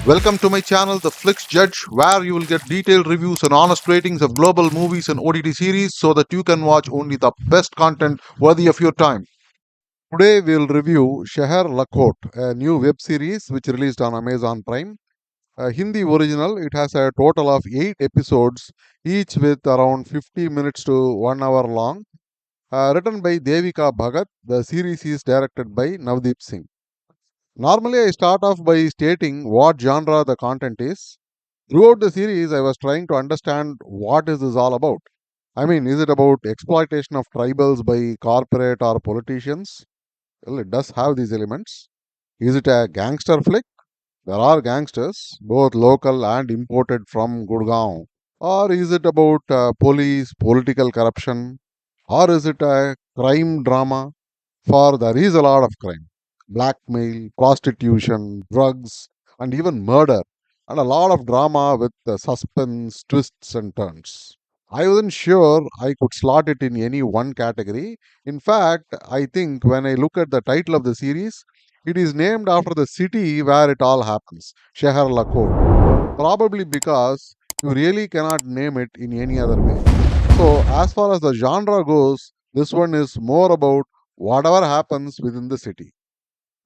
Welcome to my channel, The Flix Judge, where you will get detailed reviews and honest ratings of global movies and OTT series so that you can watch only the best content worthy of your time. Today we'll review Shehar Lakhot, a new web series which released on Amazon Prime. A Hindi original, it has a total of 8 episodes, each with around 50 minutes to 1 hour long. Written by Devika Bhagat, the series is directed by Navdeep Singh. Normally, I start off by stating what genre the content is. Throughout the series, I was trying to understand what is this all about. I mean, is it about exploitation of tribals by corporate or politicians? Well, it does have these elements. Is it a gangster flick? There are gangsters, both local and imported from Gurgaon. Or is it about police, political corruption? Or is it a crime drama? For there is a lot of crime: blackmail, prostitution, drugs, and even murder, and a lot of drama with suspense, twists, and turns. I wasn't sure I could slot it in any one category. In fact, I think when I look at the title of the series, it is named after the city where it all happens, Shehar Lakhot. Probably because you really cannot name it in any other way. So, as far as the genre goes, this one is more about whatever happens within the city.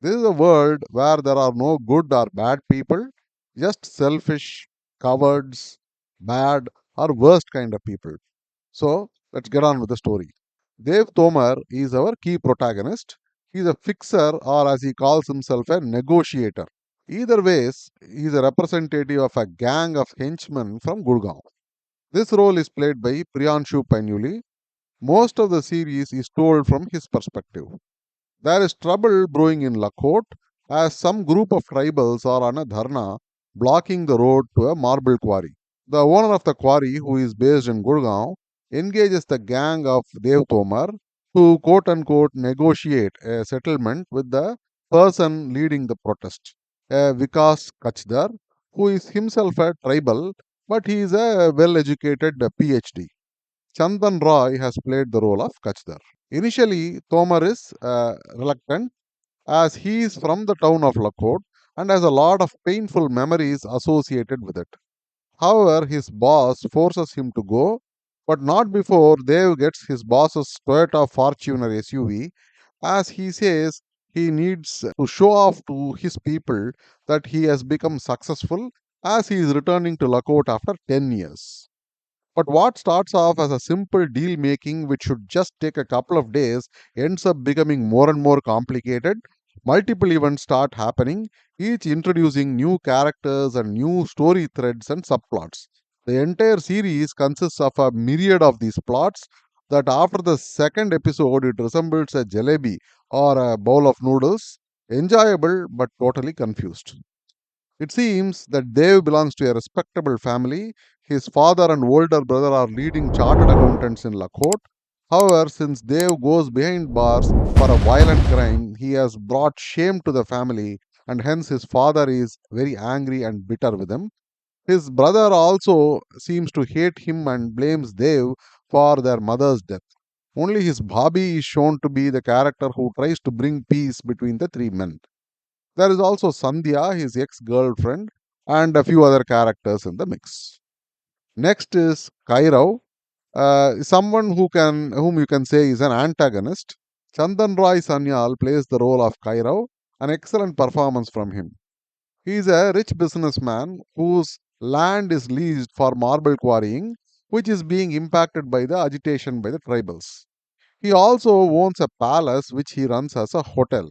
This is a world where there are no good or bad people, just selfish, cowards, bad, or worst kind of people. So, let's get on with the story. Dev Tomar is our key protagonist. He is a fixer, or as he calls himself, a negotiator. Either ways, he is a representative of a gang of henchmen from Gurgaon. This role is played by Priyanshu Painyuli. Most of the series is told from his perspective. There is trouble brewing in Lakhot as some group of tribals are on a dharna blocking the road to a marble quarry. The owner of the quarry, who is based in Gurgaon, engages the gang of Dev Tomar to quote unquote negotiate a settlement with the person leading the protest, a Vikas Kachdar, who is himself a tribal but he is a well educated PhD. Chandan Roy has played the role of Kachdar. Initially, Tomar is reluctant as he is from the town of Lakhot and has a lot of painful memories associated with it. However, his boss forces him to go, but not before Dev gets his boss's Toyota Fortuner SUV, as he says he needs to show off to his people that he has become successful as he is returning to Lakhot after 10 years. But what starts off as a simple deal making, which should just take a couple of days, ends up becoming more and more complicated. Multiple events start happening, each introducing new characters and new story threads and subplots. The entire series consists of a myriad of these plots that after the second episode it resembles a jalebi or a bowl of noodles, enjoyable but totally confused. It seems that Dev belongs to a respectable family. His father and older brother are leading chartered accountants in Lakhot. However, since Dev goes behind bars for a violent crime, he has brought shame to the family, and hence his father is very angry and bitter with him. His brother also seems to hate him and blames Dev for their mother's death. Only his Bhabhi is shown to be the character who tries to bring peace between the three men. There is also Sandhya, his ex girlfriend, and a few other characters in the mix. Next is Kairav, someone whom you can say is an antagonist. Chandan Roy Sanyal plays the role of Kairav, an excellent performance from him. He is a rich businessman whose land is leased for marble quarrying, which is being impacted by the agitation by the tribals. He also owns a palace which he runs as a hotel.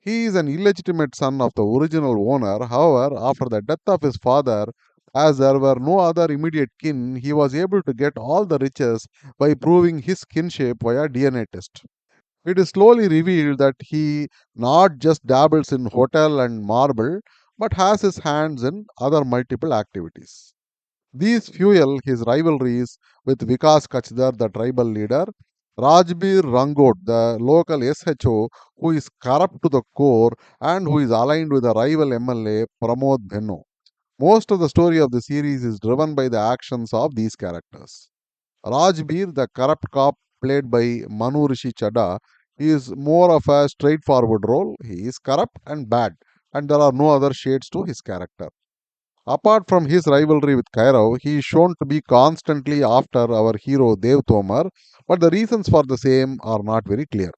He is an illegitimate son of the original owner. However, after the death of his father, as there were no other immediate kin, he was able to get all the riches by proving his kinship via DNA test. It is slowly revealed that he not just dabbles in hotel and marble, but has his hands in other multiple activities. These fuel his rivalries with Vikas Kachdar, the tribal leader, Rajbir Rangot, the local SHO, who is corrupt to the core and who is aligned with the rival MLA Pramod Bhenno. Most of the story of the series is driven by the actions of these characters. Rajbir, the corrupt cop played by Manu Rishi Chadha, is more of a straightforward role. He is corrupt and bad, and there are no other shades to his character. Apart from his rivalry with Kairav, he is shown to be constantly after our hero Dev Tomar, but the reasons for the same are not very clear.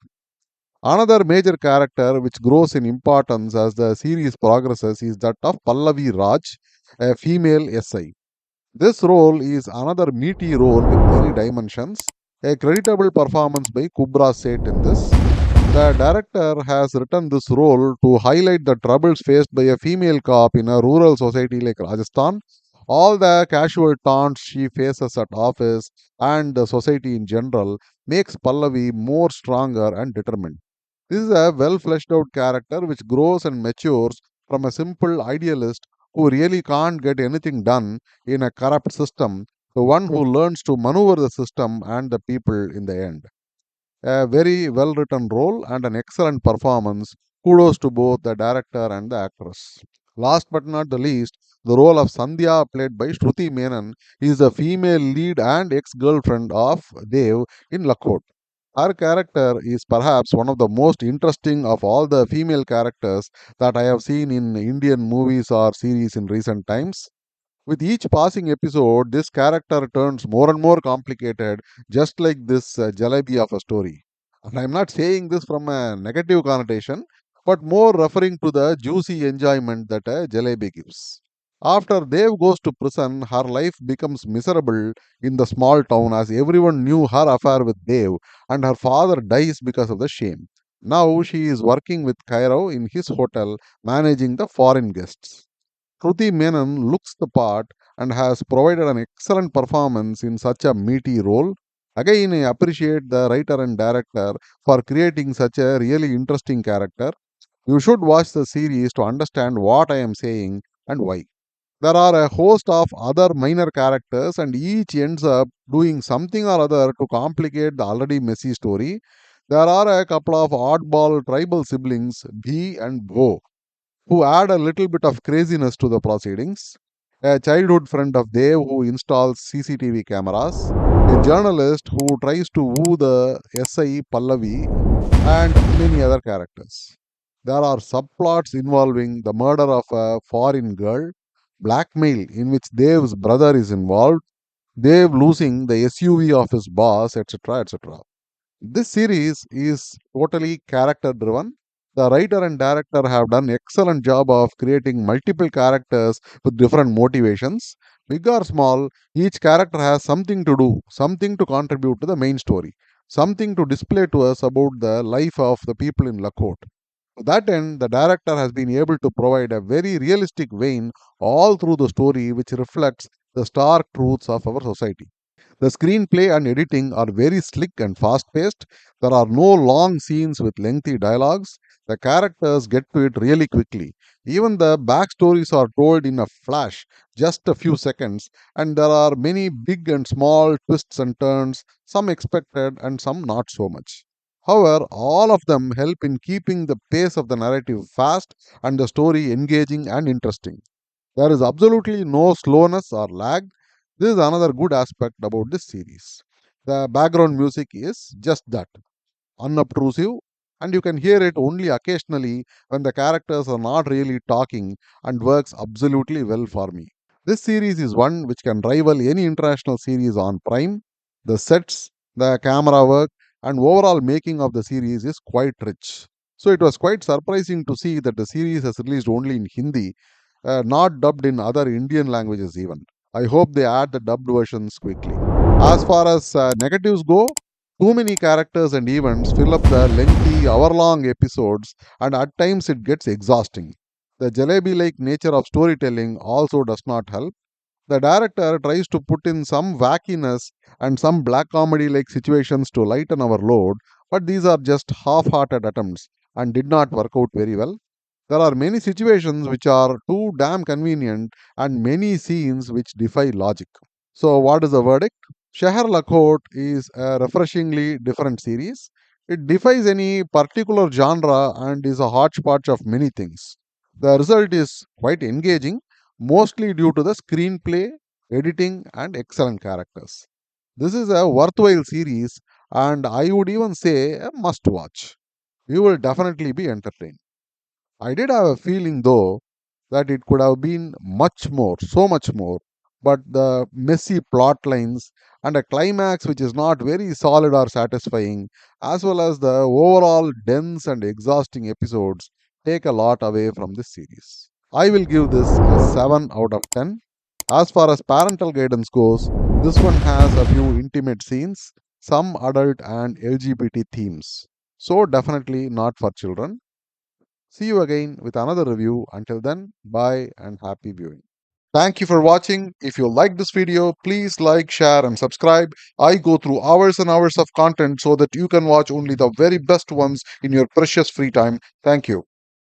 Another major character which grows in importance as the series progresses is that of Pallavi Raj, a female SI. This role is another meaty role with many dimensions. A creditable performance by Kubra Seth in this. The director has written this role to highlight the troubles faced by a female cop in a rural society like Rajasthan, all the casual taunts she faces at office and the society in general makes Pallavi more stronger and determined. This is a well fleshed out character which grows and matures from a simple idealist who really can't get anything done in a corrupt system to one who learns to maneuver the system and the people in the end. A very well written role and an excellent performance. Kudos to both the director and the actress. Last but not the least, the role of Sandhya, played by Shruthi Menon, is the female lead and ex girlfriend of Dev in Lakhot. Her character is perhaps one of the most interesting of all the female characters that I have seen in Indian movies or series in recent times. With each passing episode, this character turns more and more complicated, just like this jalebi of a story. And I'm not saying this from a negative connotation, but more referring to the juicy enjoyment that a jalebi gives. After Dev goes to prison, her life becomes miserable in the small town as everyone knew her affair with Dev and her father dies because of the shame. Now she is working with Cairo in his hotel, managing the foreign guests. Shruti Menon looks the part and has provided an excellent performance in such a meaty role. Again, I appreciate the writer and director for creating such a really interesting character. You should watch the series to understand what I am saying and why. There are a host of other minor characters, and each ends up doing something or other to complicate the already messy story. There are a couple of oddball tribal siblings, Bhi and Bo, who add a little bit of craziness to the proceedings. A childhood friend of Dev who installs CCTV cameras. A journalist who tries to woo the SI Pallavi, and many other characters. There are subplots involving the murder of a foreign girl, blackmail in which Dev's brother is involved, Dev losing the SUV of his boss, etc. etc. This series is totally character driven. The writer and director have done excellent job of creating multiple characters with different motivations. Big or small, each character has something to do, something to contribute to the main story, something to display to us about the life of the people in Lakhot. To that end, the director has been able to provide a very realistic vein all through the story which reflects the stark truths of our society. The screenplay and editing are very slick and fast paced. There are no long scenes with lengthy dialogues. The characters get to it really quickly. Even the backstories are told in a flash, just a few seconds, and there are many big and small twists and turns, some expected and some not so much. However, all of them help in keeping the pace of the narrative fast and the story engaging and interesting. There is absolutely no slowness or lag. This is another good aspect about this series. The background music is just that, unobtrusive, and you can hear it only occasionally when the characters are not really talking and works absolutely well for me. This series is one which can rival any international series on Prime. The sets, the camera work, and overall making of the series is quite rich. So it was quite surprising to see that the series has released only in Hindi, not dubbed in other Indian languages even. I hope they add the dubbed versions quickly. As far as negatives go, too many characters and events fill up the lengthy hour long episodes, and at times it gets exhausting. The jalebi like nature of storytelling also does not help. The director tries to put in some wackiness and some black comedy like situations to lighten our load, but these are just half hearted attempts and did not work out very well. There are many situations which are too damn convenient and many scenes which defy logic. So, what is the verdict? Shehar Lakhot is a refreshingly different series. It defies any particular genre and is a hodgepodge of many things. The result is quite engaging, mostly due to the screenplay, editing, and excellent characters. This is a worthwhile series, and I would even say a must watch. You will definitely be entertained. I did have a feeling though that it could have been much more, so much more. But the messy plot lines and a climax which is not very solid or satisfying, as well as the overall dense and exhausting episodes, take a lot away from this series. I will give this a 7 out of 10. As far as parental guidance goes, this one has a few intimate scenes, some adult and LGBT themes. So, definitely not for children. See you again with another review. Until then, bye and happy viewing. Thank you for watching. If you like this video, please like, share, and subscribe. I go through hours and hours of content so that you can watch only the very best ones in your precious free time. Thank you.